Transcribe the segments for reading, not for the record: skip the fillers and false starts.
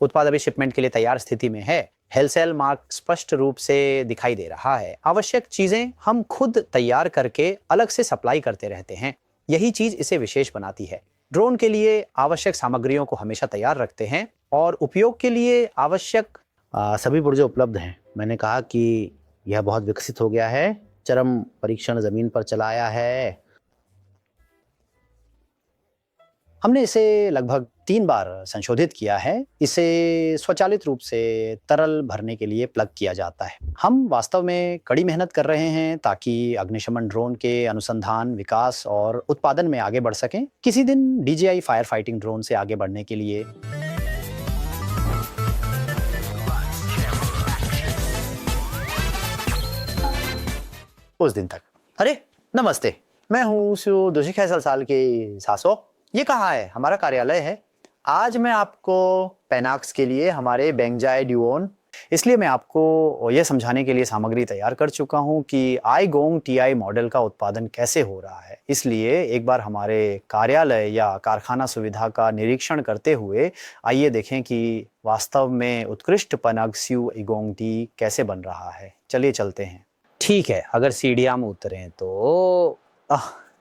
उत्पाद अभी शिपमेंट के लिए तैयार स्थिति में है। हेलसेल मार्क स्पष्ट रूप से दिखाई दे रहा है। आवश्यक चीजें हम खुद तैयार करके अलग से सप्लाई करते रहते हैं। यही चीज इसे विशेष बनाती है। ड्रोन के लिए आवश्यक सामग्रियों को हमेशा तैयार रखते हैं और उपयोग के लिए आवश्यक सभी पुर्जे उपलब्ध हैं। मैंने कहा कि यह बहुत विकसित हो गया है। चरम परीक्षण जमीन पर चलाया है। हमने इसे लगभग 3 बार संशोधित किया है। इसे स्वचालित रूप से तरल भरने के लिए प्लग किया जाता है। हम वास्तव में कड़ी मेहनत कर रहे हैं ताकि अग्निशमन ड्रोन के अनुसंधान, विकास और उत्पादन में आगे बढ़ सकें। किसी दिन DJI फायर फाइटिंग ड्रोन से आगे बढ़ने के लिए उस दिन तक। अरे नमस्ते, मैं हूँ दोषी खैसल साल की सासो। ये कहाँ है? हमारा कार्यालय है। आज मैं आपको पेनाक्स के लिए हमारे बेंगजाई ड्यूओन, इसलिए मैं आपको यह समझाने के लिए सामग्री तैयार कर चुका हूँ कि आईगोंग TI मॉडल का उत्पादन कैसे हो रहा है। इसलिए एक बार हमारे कार्यालय या कारखाना सुविधा का निरीक्षण करते हुए आइए देखें कि वास्तव में उत्कृष्ट पनाक्स्यू आईगोंग टी कैसे बन रहा है। चलिए चलते हैं। ठीक है, अगर सीढ़ियाँ में उतरें तो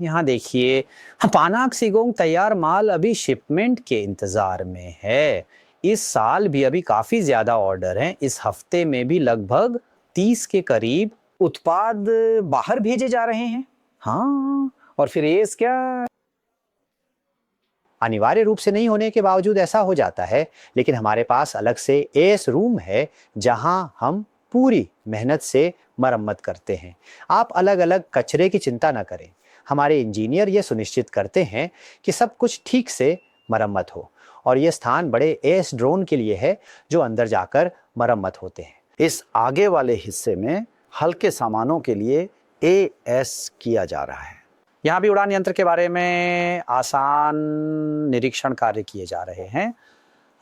यहाँ देखिए, पानाक्स आईगोंग तैयार माल अभी शिपमेंट के इंतजार में है। इस साल भी अभी काफी ज्यादा ऑर्डर हैं। इस हफ्ते में भी लगभग 30 के करीब उत्पाद बाहर भेजे जा रहे हैं। हाँ, और फिर ये क्या अनिवार्य रूप से नहीं होने के बावजूद ऐसा हो जाता है, लेकिन हमारे पास अलग से एस रूम है जहां हम पूरी मेहनत से मरम्मत करते हैं। आप अलग अलग कचरे की चिंता न करें। हमारे इंजीनियर ये सुनिश्चित करते हैं कि सब कुछ ठीक से मरम्मत हो, और ये स्थान बड़े एस ड्रोन के लिए है जो अंदर जाकर मरम्मत होते हैं। इस आगे वाले हिस्से में हल्के सामानों के लिए AS किया जा रहा है। यहाँ भी उड़ान यंत्र के बारे में आसान निरीक्षण कार्य किए जा रहे हैं।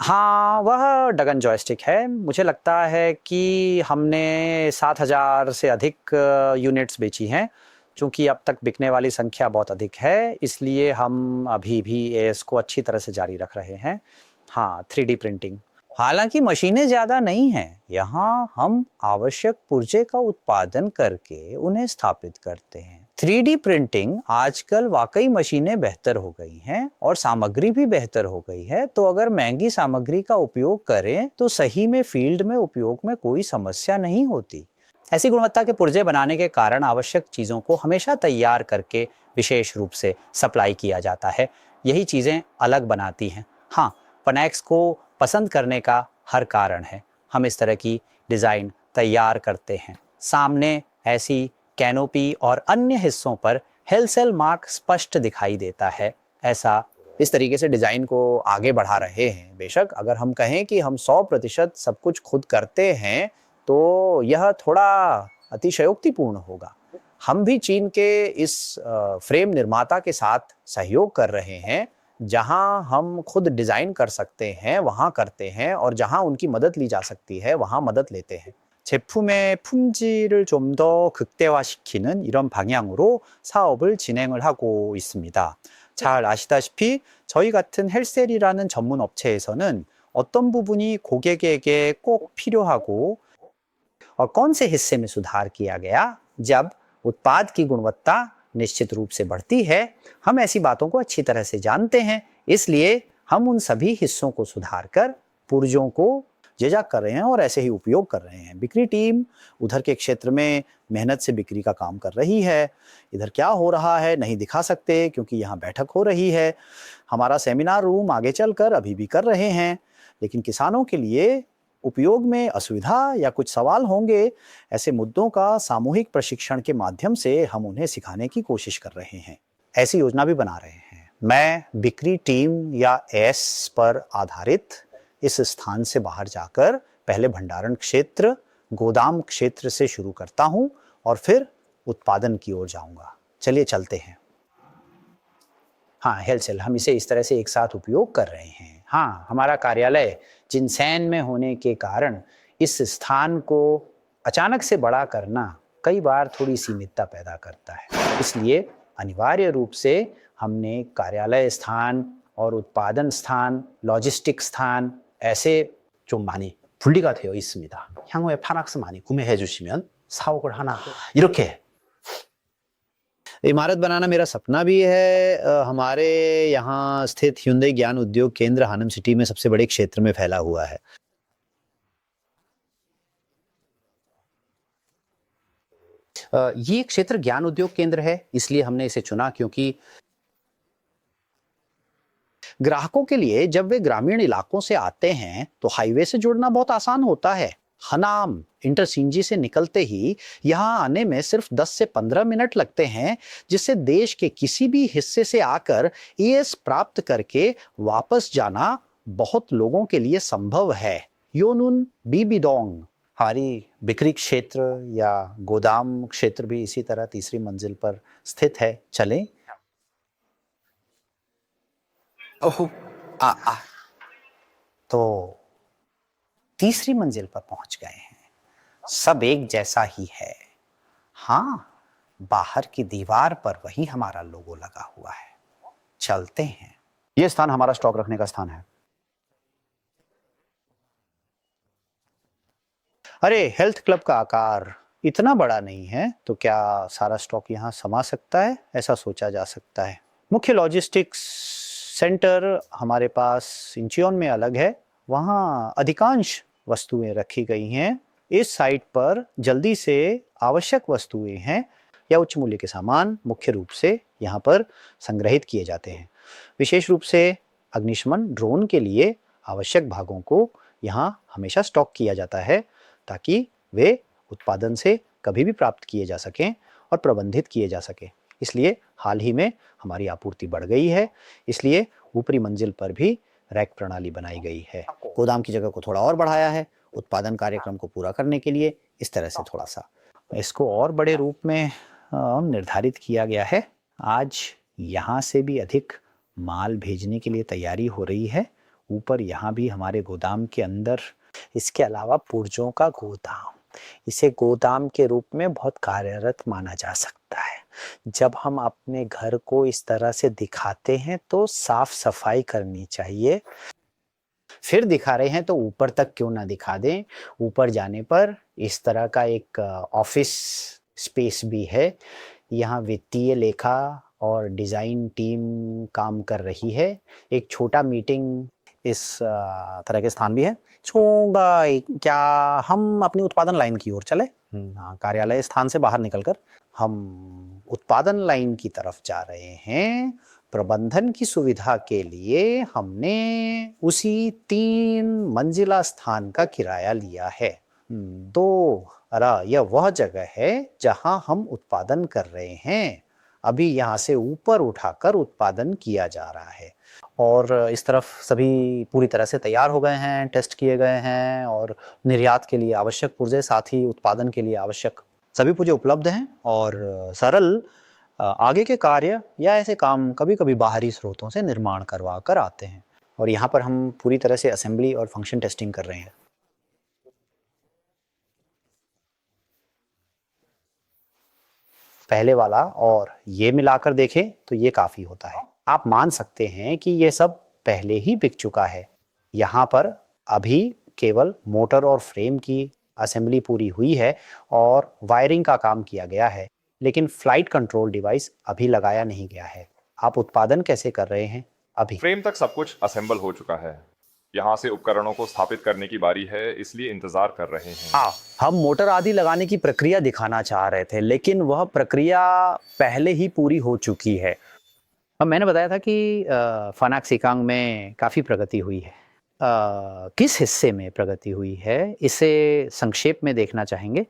हाँ, वह डगन जॉयस्टिक है। मुझे लगता है कि हमने 7000 से अधिक यूनिट्स बेची हैं। चूंकि अब तक बिकने वाली संख्या बहुत अधिक है, इसलिए हम अभी भी इसको अच्छी तरह से जारी रख रहे हैं। हाँ, 3D प्रिंटिंग। हालांकि मशीनें ज़्यादा नहीं हैं। यहाँ हम आवश्यक पुर्जे का उत्पादन करके उन्हें स्थापित करते हैं। 3D प्रिंटिंग आजकल वाकई मशीनें बेहतर हो गई हैं और सामग्री भी बेहतर हो गई है। तो अगर महंगी सामग्री का उपयोग करें तो सही में फील्ड में उपयोग में कोई समस्या नहीं होती। ऐसी गुणवत्ता के पुर्जे बनाने के कारण आवश्यक चीज़ों को हमेशा तैयार करके विशेष रूप से सप्लाई किया जाता है। यही चीज़ें अलग बनाती हैं। हाँ, पनैक्स को पसंद करने का हर कारण है। हम इस तरह की डिज़ाइन तैयार करते हैं। सामने ऐसी कैनोपी और अन्य हिस्सों पर हेलसेल मार्क स्पष्ट दिखाई देता है। ऐसा इस तरीके से डिज़ाइन को आगे बढ़ा रहे हैं। बेशक अगर हम कहें कि हम 100% सब कुछ खुद करते हैं तो यह थोड़ा अतिशयोक्तिपूर्ण होगा। हम भी चीन के इस फ्रेम निर्माता के साथ सहयोग कर रहे हैं। जहां हम खुद डिज़ाइन कर सकते हैं वहां करते हैं, और जहां उनकी मदद ली जा सकती है वहां मदद लेते हैं। 제품의 품질을 좀 더 극대화시키는 이런 방향으로 사업을 진행을 하고 있습니다. 잘 아시다시피 저희 같은 헬셀이라는 전문 업체에서는 어떤 부분이 고객에게 꼭 필요하고 और कौन से हिस्से में सुधार किया गया जब उत्पाद की गुणवत्ता निश्चित रूप से बढ़ती है, हम ऐसी बातों को अच्छी तरह से जानते हैं। इसलिए हम उन सभी हिस्सों को सुधार कर पुर्जों को जेजाक कर रहे हैं और ऐसे ही उपयोग कर रहे हैं। बिक्री टीम उधर के क्षेत्र में मेहनत से बिक्री का काम कर रही है। इधर क्या हो रहा है नहीं दिखा सकते क्योंकि यहाँ बैठक हो रही है। हमारा सेमिनार रूम आगे चलकर अभी भी कर रहे हैं, लेकिन किसानों के लिए उपयोग में असुविधा या कुछ सवाल होंगे, ऐसे मुद्दों का सामूहिक प्रशिक्षण के माध्यम से हम उन्हें सिखाने की कोशिश कर रहे हैं। ऐसी योजना भी बना रहे हैं। मैं बिक्री टीम या एस पर आधारित इस स्थान से बाहर जाकर पहले भंडारण क्षेत्र, गोदाम क्षेत्र से शुरू करता हूं और फिर उत्पादन की ओर जाऊंगा। चलिए चलते हैं। हाँ, हेलसेल हम इसे इस तरह से एक साथ उपयोग कर रहे हैं। हाँ, हमारा कार्यालय जिनसैन में होने के कारण इस स्थान को अचानक से बड़ा करना कई बार थोड़ी सीमितता पैदा करता है। इसलिए अनिवार्य रूप से हमने कार्यालय स्थान और उत्पादन स्थान, लॉजिस्टिक स्थान ऐसे 좀 많이 분리가 되어 있습니다. 향후에 파낙스 많이 구매해 주시면 사옥을 하나 이렇게. इमारत बनाना मेरा सपना भी है। हमारे यहाँ स्थित hyundai ज्ञान उद्योग केंद्र हानम सिटी में सबसे बड़े क्षेत्र में फैला हुआ है। ये क्षेत्र ज्ञान उद्योग केंद्र है, इसलिए हमने इसे चुना क्योंकि ग्राहकों के लिए जब वे ग्रामीण इलाकों से आते हैं तो हाईवे से जुड़ना बहुत आसान होता है। हनाम इंटरसिंजी से निकलते ही यहाँ आने में सिर्फ 10 से 15 मिनट लगते हैं, जिससे देश के किसी भी हिस्से से आकर एएस प्राप्त करके वापस जाना बहुत लोगों के लिए संभव है। योनुन बीबीडोंग। हमारी बिक्री क्षेत्र या गोदाम क्षेत्र भी इसी तरह तीसरी मंजिल पर स्थित है। चलें। ओह तो तीसरी मंजिल पर पहुंच गए हैं। सब एक जैसा ही है। हाँ, बाहर की दीवार पर वही हमारा लोगो लगा हुआ है। चलते हैं। ये स्थान हमारा स्टॉक रखने का स्थान है। अरे, हेल्थ क्लब का आकार इतना बड़ा नहीं है, तो क्या सारा स्टॉक यहाँ समा सकता है? ऐसा सोचा जा सकता है। मुख्य लॉजिस्टिक्स सेंटर हमारे पास इंचियोन में अलग है। वहाँ अधिकांश वस्तुएं रखी गई हैं। इस साइट पर जल्दी से आवश्यक वस्तुएं हैं या उच्च मूल्य के सामान मुख्य रूप से यहाँ पर संग्रहित किए जाते हैं। विशेष रूप से अग्निशमन ड्रोन के लिए आवश्यक भागों को यहाँ हमेशा स्टॉक किया जाता है, ताकि वे उत्पादन से कभी भी प्राप्त किए जा सकें और प्रबंधित किए जा सकें। इसलिए हाल ही में हमारी आपूर्ति बढ़ गई है, इसलिए ऊपरी मंजिल पर भी रैक प्रणाली बनाई गई है। गोदाम की जगह को थोड़ा और बढ़ाया है उत्पादन कार्यक्रम को पूरा करने के लिए। इस तरह से थोड़ा सा इसको और बड़े रूप में निर्धारित किया गया है। आज यहाँ से भी अधिक माल भेजने के लिए तैयारी हो रही है। ऊपर यहाँ भी हमारे गोदाम के अंदर, इसके अलावा पुर्जों का गोदाम, इसे गोदाम के रूप में बहुत कार्यरत माना जा सकता है। जब हम अपने घर को इस तरह से दिखाते हैं तो साफ सफाई करनी चाहिए। फिर दिखा रहे हैं तो ऊपर तक क्यों ना दिखा दें। ऊपर जाने पर इस तरह का एक ऑफिस स्पेस भी है। यहाँ वित्तीय लेखा और डिज़ाइन टीम काम कर रही है। एक छोटा मीटिंग इस तरह के स्थान भी है। क्या हम अपनी उत्पादन लाइन की ओर चले? कार्यालय स्थान से बाहर निकलकर हम उत्पादन लाइन की तरफ जा रहे हैं। प्रबंधन की सुविधा के लिए हमने उसी 3 मंजिला स्थान का किराया लिया है। यह वह जगह है जहां हम उत्पादन कर रहे हैं। अभी यहाँ से ऊपर उठाकर उत्पादन किया जा रहा है और इस तरफ सभी पूरी तरह से तैयार हो गए हैं, टेस्ट किए गए हैं और निर्यात के लिए आवश्यक पुर्जे, साथ ही उत्पादन के लिए आवश्यक सभी पुर्जे उपलब्ध हैं। और सरल आगे के कार्य या ऐसे काम कभी कभी बाहरी स्रोतों से निर्माण करवा कर आते हैं। और यहाँ पर हम पूरी तरह से असेंबली और फंक्शन टेस्टिंग कर रहे हैं। पहले वाला और ये मिलाकर देखें तो ये काफ़ी होता है। आप मान सकते हैं कि ये सब पहले ही बिक चुका है। यहाँ पर अभी केवल मोटर और फ्रेम की असेंबली पूरी हुई है और वायरिंग का काम किया गया है, लेकिन फ्लाइट कंट्रोल डिवाइस अभी लगाया नहीं गया है। आप उत्पादन कैसे कर रहे हैं? अभी फ्रेम तक सब कुछ असेंबल हो चुका है। यहाँ से उपकरणों को स्थापित करने की बारी है, इसलिए इंतजार कर रहे हैं। हम मोटर आदि लगाने की प्रक्रिया दिखाना चाह रहे थे, लेकिन वह प्रक्रिया पहले ही पूरी हो चुकी है। अब मैंने बताया था कि फनाक सिकांग में काफ़ी प्रगति हुई है। किस हिस्से में प्रगति हुई है, इसे संक्षेप में देखना चाहेंगे।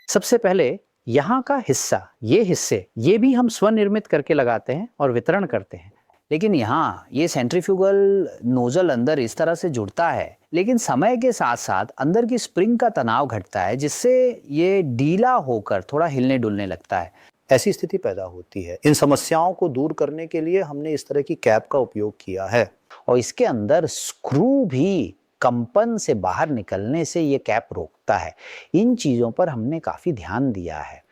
सबसे पहले यहाँ का हिस्सा, ये हिस्से, ये भी हम स्वनिर्मित करके लगाते हैं और वितरण करते हैं। लेकिन यहाँ ये सेंट्रीफ्यूगल नोजल अंदर इस तरह से जुड़ता है, लेकिन समय के साथ साथ अंदर की स्प्रिंग का तनाव घटता है, जिससे ये ढीला होकर थोड़ा हिलने डुलने लगता है। ऐसी स्थिति पैदा होती है। इन समस्याओं को दूर करने के लिए हमने इस तरह की कैप का उपयोग किया है और इसके अंदर स्क्रू भी कंपन से बाहर निकलने से ये कैप रोकता है। इन चीज़ों पर हमने काफ़ी ध्यान दिया है।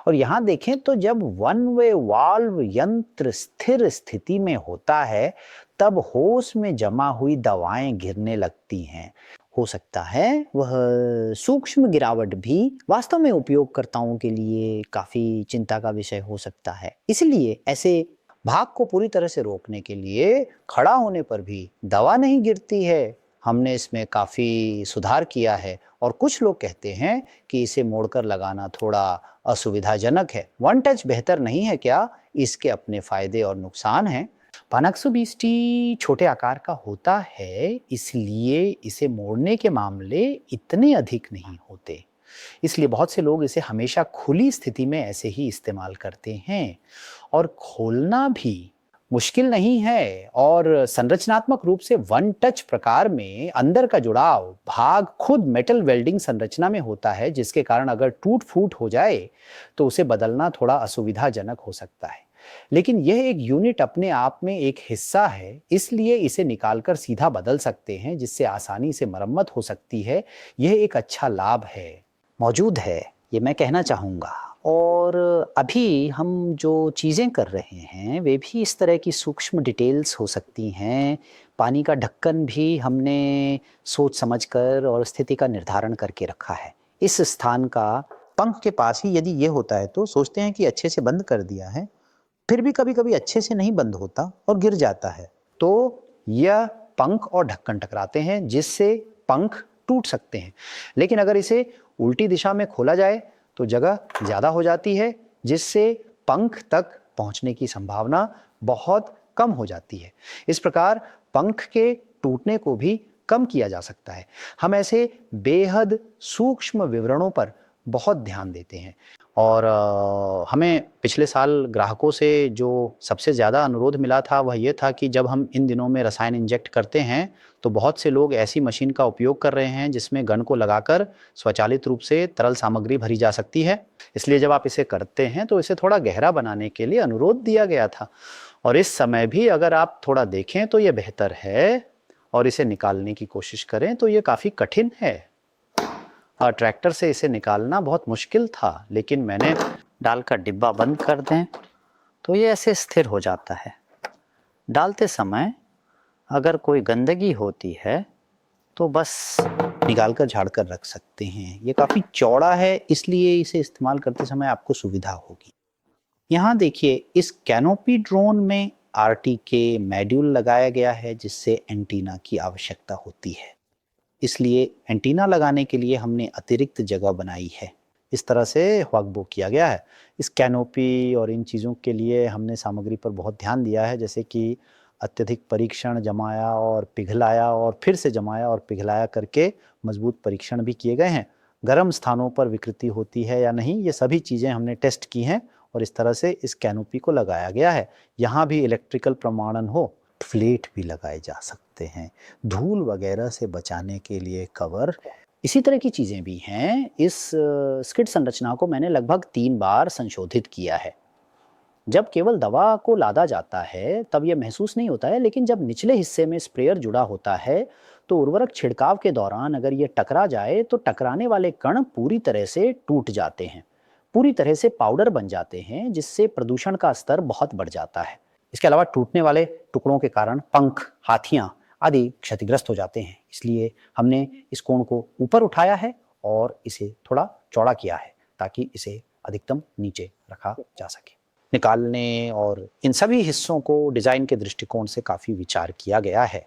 और यहाँ देखें तो जब वन वे वाल्व यंत्र स्थिर स्थिति में होता है, तब होस में जमा हुई दवाएं गिरने लगती हैं। हो सकता है वह सूक्ष्म गिरावट भी वास्तव में उपयोगकर्ताओं के लिए काफी चिंता का विषय हो सकता है। इसलिए ऐसे भाग को पूरी तरह से रोकने के लिए खड़ा होने पर भी दवा नहीं गिरती है। हमने इसमें काफी सुधार किया है और कुछ लोग कहते हैं कि इसे मोड़कर लगाना थोड़ा असुविधाजनक है। वन टच बेहतर नहीं है क्या? इसके अपने फायदे और नुकसान हैं। पानाक्सो बीस्टी छोटे आकार का होता है, इसलिए इसे मोड़ने के मामले इतने अधिक नहीं होते। इसलिए बहुत से लोग इसे हमेशा खुली स्थिति में ऐसे ही इस्तेमाल करते हैं और खोलना भी मुश्किल नहीं है। और संरचनात्मक रूप से वन टच प्रकार में अंदर का जुड़ाव भाग खुद मेटल वेल्डिंग संरचना में होता है, जिसके कारण अगर टूट फूट हो जाए तो उसे बदलना थोड़ा असुविधाजनक हो सकता है। लेकिन यह एक यूनिट अपने आप में एक हिस्सा है, इसलिए इसे निकालकर सीधा बदल सकते हैं, जिससे आसानी से मरम्मत हो सकती है। यह एक अच्छा लाभ है, मौजूद है, ये मैं कहना चाहूँगा। और अभी हम जो चीज़ें कर रहे हैं वे भी इस तरह की सूक्ष्म डिटेल्स हो सकती हैं। पानी का ढक्कन भी हमने सोच समझकर और स्थिति का निर्धारण करके रखा है। इस स्थान का पंख के पास ही यदि ये होता है तो सोचते हैं कि अच्छे से बंद कर दिया है, फिर भी कभी कभी अच्छे से नहीं बंद होता और गिर जाता है, तो यह पंख और ढक्कन टकराते हैं, जिससे पंख टूट सकते हैं। लेकिन अगर इसे उल्टी दिशा में खोला जाए तो जगह ज़्यादा हो जाती है, जिससे पंख तक पहुंचने की संभावना बहुत कम हो जाती है। इस प्रकार पंख के टूटने को भी कम किया जा सकता है। हम ऐसे बेहद सूक्ष्म विवरणों पर बहुत ध्यान देते हैं और हमें पिछले साल ग्राहकों से जो सबसे ज़्यादा अनुरोध मिला था वह ये था कि जब हम इन दिनों में रसायन इंजेक्ट करते हैं तो बहुत से लोग ऐसी मशीन का उपयोग कर रहे हैं जिसमें गन को लगाकर स्वचालित रूप से तरल सामग्री भरी जा सकती है। इसलिए जब आप इसे करते हैं तो इसे थोड़ा गहरा बनाने के लिए अनुरोध दिया गया था। और इस समय भी अगर आप थोड़ा देखें तो ये बेहतर है, और इसे निकालने की कोशिश करें तो ये काफ़ी कठिन है। ट्रैक्टर से इसे निकालना बहुत मुश्किल था, लेकिन मैंने डालकर डिब्बा बंद कर दें तो ये ऐसे स्थिर हो जाता है। डालते समय अगर कोई गंदगी होती है तो बस निकालकर झाड़ कर रख सकते हैं। ये काफ़ी चौड़ा है, इसलिए इसे इस्तेमाल करते समय आपको सुविधा होगी। यहाँ देखिए, इस कैनोपी ड्रोन में RTK मॉड्यूल लगाया गया है, जिससे एंटीना की आवश्यकता होती है। इसलिए एंटीना लगाने के लिए हमने अतिरिक्त जगह बनाई है। इस तरह से ह्वाकबो किया गया है। इस कैनोपी और इन चीज़ों के लिए हमने सामग्री पर बहुत ध्यान दिया है, जैसे कि अत्यधिक परीक्षण, जमाया और पिघलाया और फिर से जमाया और पिघलाया करके मजबूत परीक्षण भी किए गए हैं। गर्म स्थानों पर विकृति होती है या नहीं, ये सभी चीज़ें हमने टेस्ट की हैं और इस तरह से इस कैनोपी को लगाया गया है। यहाँ भी इलेक्ट्रिकल प्रमाणन हो, फ्लेट भी लगाए जा सकते हैं, धूल वगैरह से बचाने के लिए कवर, इसी तरह की चीज़ें भी हैं। इस स्किड संरचना को मैंने लगभग 3 बार संशोधित किया है। जब केवल दवा को लादा जाता है तब यह महसूस नहीं होता है, लेकिन जब निचले हिस्से में स्प्रेयर जुड़ा होता है तो उर्वरक छिड़काव के दौरान अगर ये टकरा जाए तो टकराने वाले कण पूरी तरह से टूट जाते हैं, पूरी तरह से पाउडर बन जाते हैं, जिससे प्रदूषण का स्तर बहुत बढ़ जाता है। इसके अलावा टूटने वाले टुकड़ों के कारण पंख, हाथियां आदि क्षतिग्रस्त हो जाते हैं। इसलिए हमने इस कोण को ऊपर उठाया है और इसे थोड़ा चौड़ा किया है ताकि इसे अधिकतम नीचे रखा जा सके। निकालने और इन सभी हिस्सों को डिजाइन के दृष्टिकोण से काफी विचार किया गया है।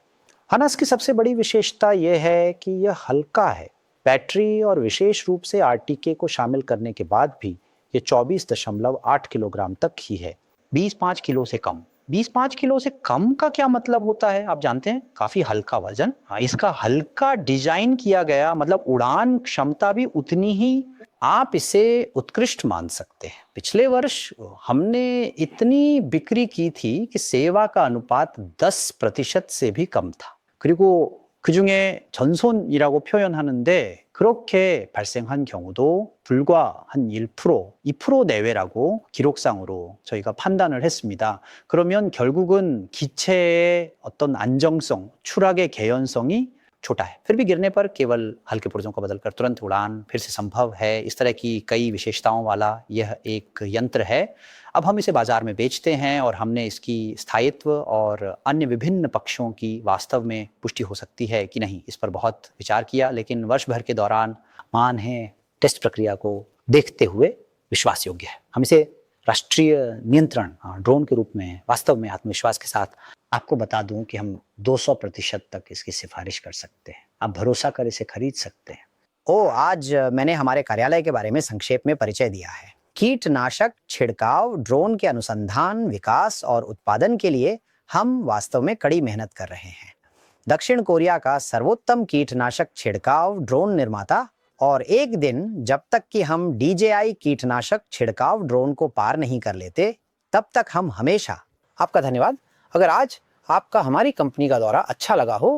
हनस की सबसे बड़ी विशेषता यह है कि यह हल्का है। बैटरी और विशेष रूप से RTK को शामिल करने के बाद भी ये 24.8 किलोग्राम तक ही है, 25 किलो से कम। 25 किलो से कम का क्या मतलब होता है आप जानते हैं? काफी हल्का वजन। हाँ, इसका हल्का डिजाइन किया गया मतलब उड़ान क्षमता भी उतनी ही आप इसे उत्कृष्ट मान सकते हैं। पिछले वर्ष हमने इतनी बिक्री की थी कि सेवा का अनुपात 10% से भी कम था। 그리고 그중에 전손이라고 표현하는데 그렇게 발생한 경우도 불과 한 1%, 2% 내외라고 기록상으로 저희가 판단을 했습니다. 그러면 결국은 기체의 어떤 안정성, 추락의 개연성이 छोटा है। फिर भी गिरने पर केवल हल्के पुर्जों को बदलकर तुरंत उड़ान फिर से संभव है। इस तरह की कई विशेषताओं वाला यह एक यंत्र है। अब हम इसे बाजार में बेचते हैं और हमने इसकी स्थायित्व और अन्य विभिन्न पक्षों की वास्तव में पुष्टि हो सकती है कि नहीं, इस पर बहुत विचार किया, लेकिन वर्ष भर के दौरान मान है टेस्ट प्रक्रिया को देखते हुए विश्वास योग्य है। हम इसे राष्ट्रीय नियंत्रण ड्रोन के रूप में वास्तव में आत्मविश्वास के साथ आपको बता दूं कि हम 200% तक इसकी सिफारिश कर सकते हैं। आप भरोसा कर इसे खरीद सकते हैं। आज मैंने हमारे कार्यालय के बारे में संक्षेप में परिचय दिया है। कीटनाशक छिड़काव ड्रोन के अनुसंधान, विकास और उत्पादन के लिए हम वास्तव में कड़ी मेहनत कर रहे हैं। दक्षिण कोरिया का सर्वोत्तम कीटनाशक छिड़काव ड्रोन निर्माता, और एक दिन जब तक कि हम DJI कीटनाशक छिड़काव ड्रोन को पार नहीं कर लेते, तब तक हम हमेशा। आपका धन्यवाद। अगर आज आपका हमारी कंपनी का दौरा अच्छा लगा हो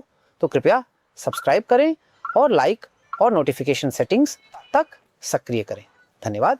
तो कृपया सब्सक्राइब करें और लाइक और नोटिफिकेशन सेटिंग्स तक सक्रिय करें। धन्यवाद।